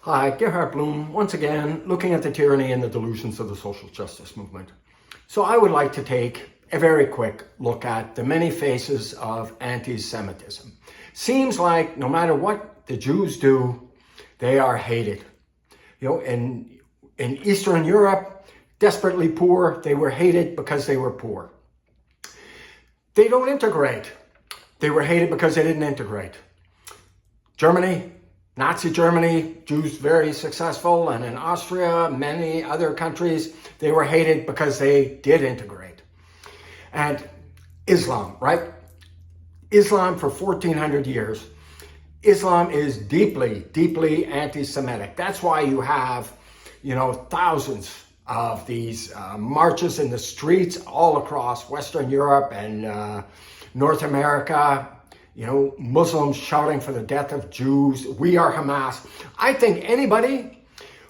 Hi, Gerhard Bloom, once again, looking at the tyranny and the delusions of the social justice movement. So I would like to take a very quick look at the many faces of anti-Semitism. Seems like no matter what the Jews do, they are hated. You know, in Eastern Europe, desperately poor, they were hated because they were poor. They don't integrate. They were hated because they didn't integrate. Germany, Nazi Germany, Jews very successful, and in Austria, many other countries, they were hated because they did integrate. And Islam, right? Islam for 1400 years. Islam is deeply, deeply anti-Semitic. That's why you have, thousands of these marches in the streets all across Western Europe and North America. Muslims shouting for the death of Jews. We are Hamas. I think anybody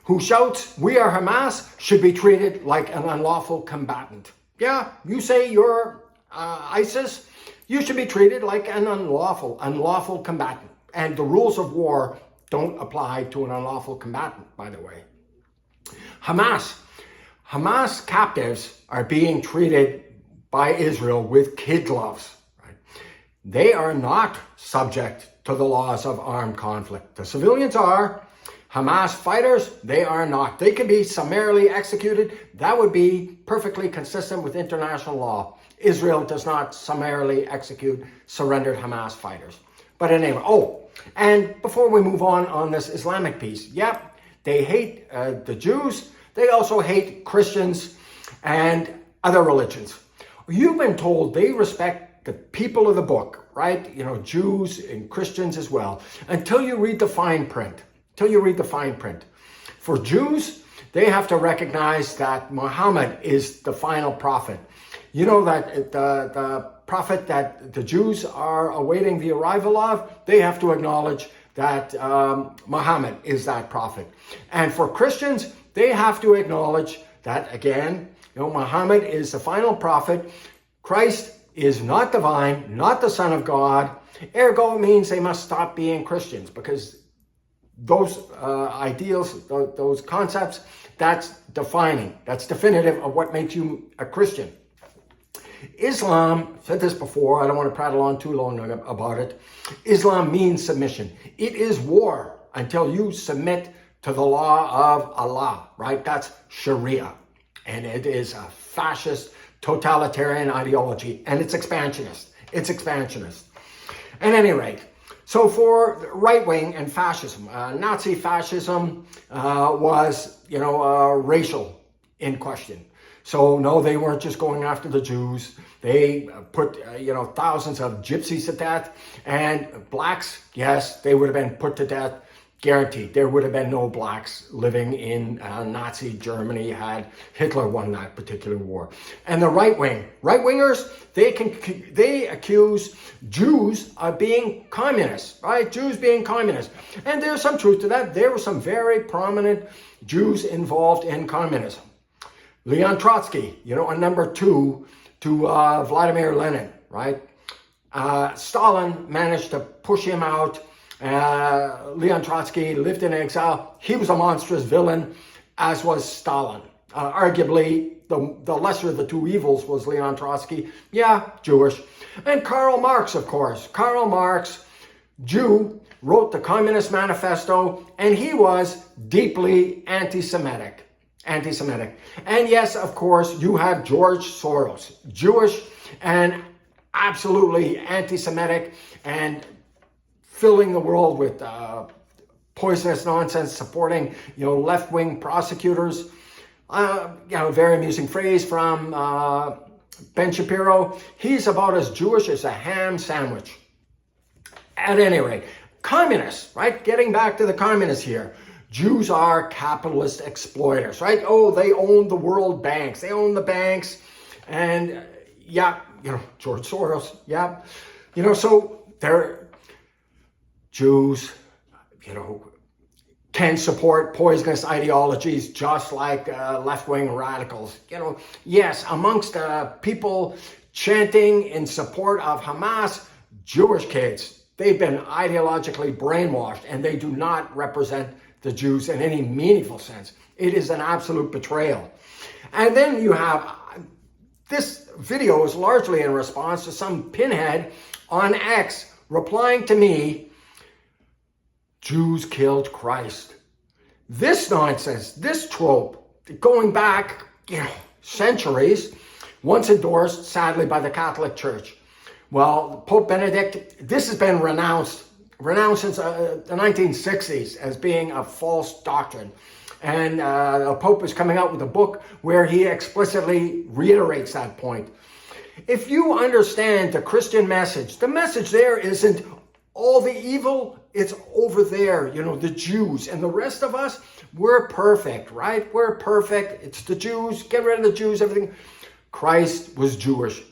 who shouts, we are Hamas, should be treated like an unlawful combatant. Yeah, you say you're ISIS, you should be treated like an unlawful combatant. And the rules of war don't apply to an unlawful combatant, by the way. Hamas captives are being treated by Israel with kid gloves. They are not subject to the laws of armed conflict. The civilians are. Hamas fighters, they are not. They can be summarily executed. That would be perfectly consistent with international law. Israel does not summarily execute surrendered Hamas fighters. But anyway, and before we move on this Islamic piece, they hate the Jews. They also hate Christians and other religions. You've been told they respect the people of the book, right? Jews and Christians as well, until you read the fine print. For Jews, they have to recognize that Muhammad is the final prophet. That the prophet that the Jews are awaiting the arrival of, they have to acknowledge that Muhammad is that prophet. And for Christians, they have to acknowledge that, again, Muhammad is the final prophet. Christ is not divine, not the Son of God. Ergo, it means they must stop being Christians, because those ideals, those concepts, that's defining, that's definitive of what makes you a Christian. Islam, said this before, I don't want to prattle on too long about it. Islam means submission. It is war until you submit to the law of Allah, right? That's Sharia. And it is a fascist, totalitarian ideology, and it's expansionist. At any rate, so for right-wing and fascism, Nazi fascism was, racial in question. So no, they weren't just going after the Jews. They put, thousands of gypsies to death, and blacks, yes, they would have been put to death. Guaranteed, there would have been no blacks living in Nazi Germany had Hitler won that particular war. And the right-wingers, they accuse Jews of being communists, right? Jews being communists. And there's some truth to that. There were some very prominent Jews involved in communism. Leon Trotsky, a number two to Vladimir Lenin, right? Stalin managed to push him out. Leon Trotsky lived in exile. He was a monstrous villain, as was Stalin. Arguably, the lesser of the two evils was Leon Trotsky. Yeah, Jewish. And Karl Marx, of course. Karl Marx, Jew, wrote the Communist Manifesto, and he was deeply anti-Semitic. And yes, of course, you have George Soros, Jewish and absolutely anti-Semitic, and filling the world with poisonous nonsense, supporting, left-wing prosecutors. Very amusing phrase from Ben Shapiro. He's about as Jewish as a ham sandwich. At any rate, communists, right? Getting back to the communists here. Jews are capitalist exploiters, right? Oh, they own the world banks. They own the banks. And George Soros, so they're Jews, can support poisonous ideologies just like left-wing radicals. Yes, amongst people chanting in support of Hamas, Jewish kids, They've been ideologically brainwashed, and they do not represent the Jews in any meaningful sense. It is an absolute betrayal. And then you have, this video is largely in response to some pinhead on X replying to me, Jews killed Christ. This nonsense, this trope, going back, centuries, once endorsed, sadly, by the Catholic Church. Well, Pope Benedict, this has been renounced since the 1960s as being a false doctrine. And the Pope is coming out with a book where he explicitly reiterates that point. If you understand the Christian message, the message there isn't all the evil, it's over there, the Jews. And the rest of us, we're perfect, right? We're perfect. It's the Jews. Get rid of the Jews, everything. Christ was Jewish.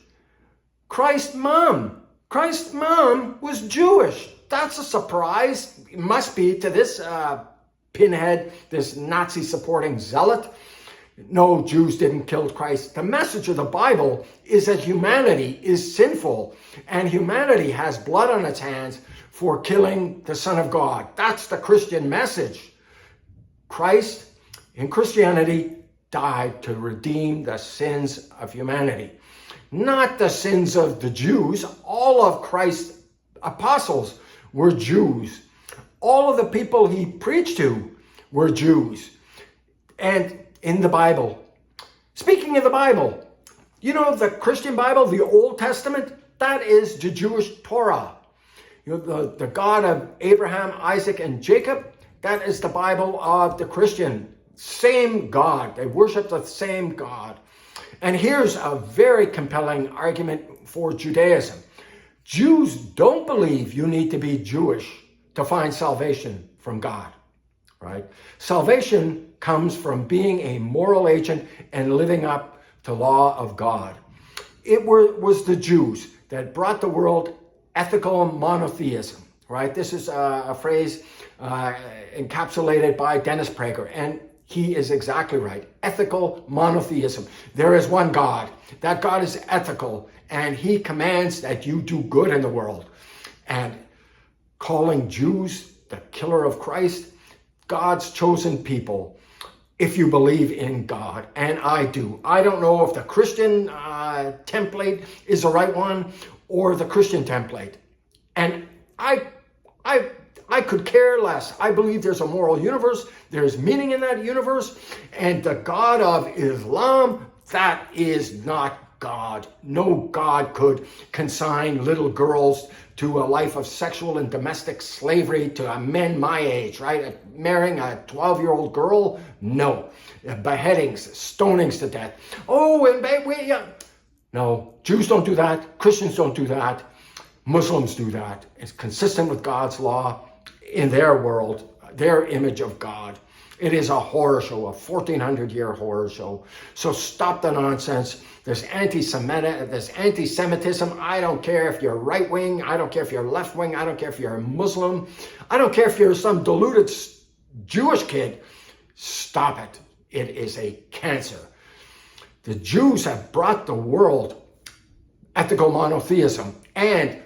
Christ's mom was Jewish. That's a surprise. It must be to this pinhead, this Nazi-supporting zealot. No, Jews didn't kill Christ. The message of the Bible is that humanity is sinful, and humanity has blood on its hands for killing the Son of God. That's the Christian message. Christ, in Christianity, died to redeem the sins of humanity. Not the sins of the Jews. All of Christ's apostles were Jews. All of the people he preached to were Jews. And in the Bible, speaking of the Bible, the Christian Bible, the Old Testament, that is the Jewish Torah. The God of Abraham, Isaac, and Jacob, that is the Bible of the Christian. Same God. They worship the same God. And here's a very compelling argument for Judaism. Jews don't believe you need to be Jewish to find salvation from God, right? Salvation comes from being a moral agent and living up to the law of God. It was the Jews that brought the world ethical monotheism, right? This is a phrase encapsulated by Dennis Prager, and he is exactly right. Ethical monotheism. There is one God. That God is ethical, and he commands that you do good in the world. And calling Jews the killer of Christ, God's chosen people, if you believe in God, and I do. I don't know if the Christian template is the right one or the Christian template. And I could care less. I believe there's a moral universe. There's meaning in that universe. And the God of Islam, that is not God. No God could consign little girls to a life of sexual and domestic slavery to men my age, right? Marrying a 12-year-old girl? No. Beheadings, stonings to death. No, Jews don't do that. Christians don't do that. Muslims do that. It's consistent with God's law in their world, their image of God. It is a horror show, a 1400-year horror show. So stop the nonsense. There's anti-Semitism. I don't care if you're right-wing. I don't care if you're left-wing. I don't care if you're a Muslim. I don't care if you're some deluded Jewish kid. Stop it. It is a cancer. The Jews have brought the world ethical monotheism and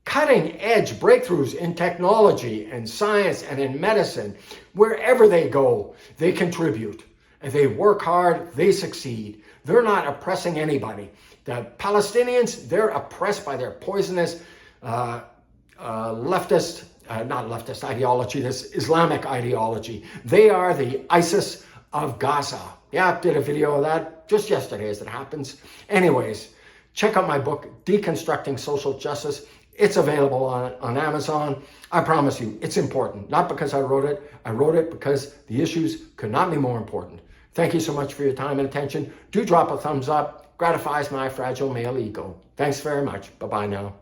cutting-edge breakthroughs in technology and science and in medicine. Wherever they go, they contribute. And they work hard, they succeed. They're not oppressing anybody. The Palestinians, they're oppressed by their poisonous leftist, not leftist ideology, this Islamic ideology. They are the ISIS of Gaza. Yeah, I did a video of that just yesterday as it happens. Anyways, check out my book, Deconstructing Social Justice. It's available on Amazon. I promise you, it's important. Not because I wrote it because the issues could not be more important. Thank you so much for your time and attention. Do drop a thumbs up. Gratifies my fragile male ego. Thanks very much. Bye-bye now.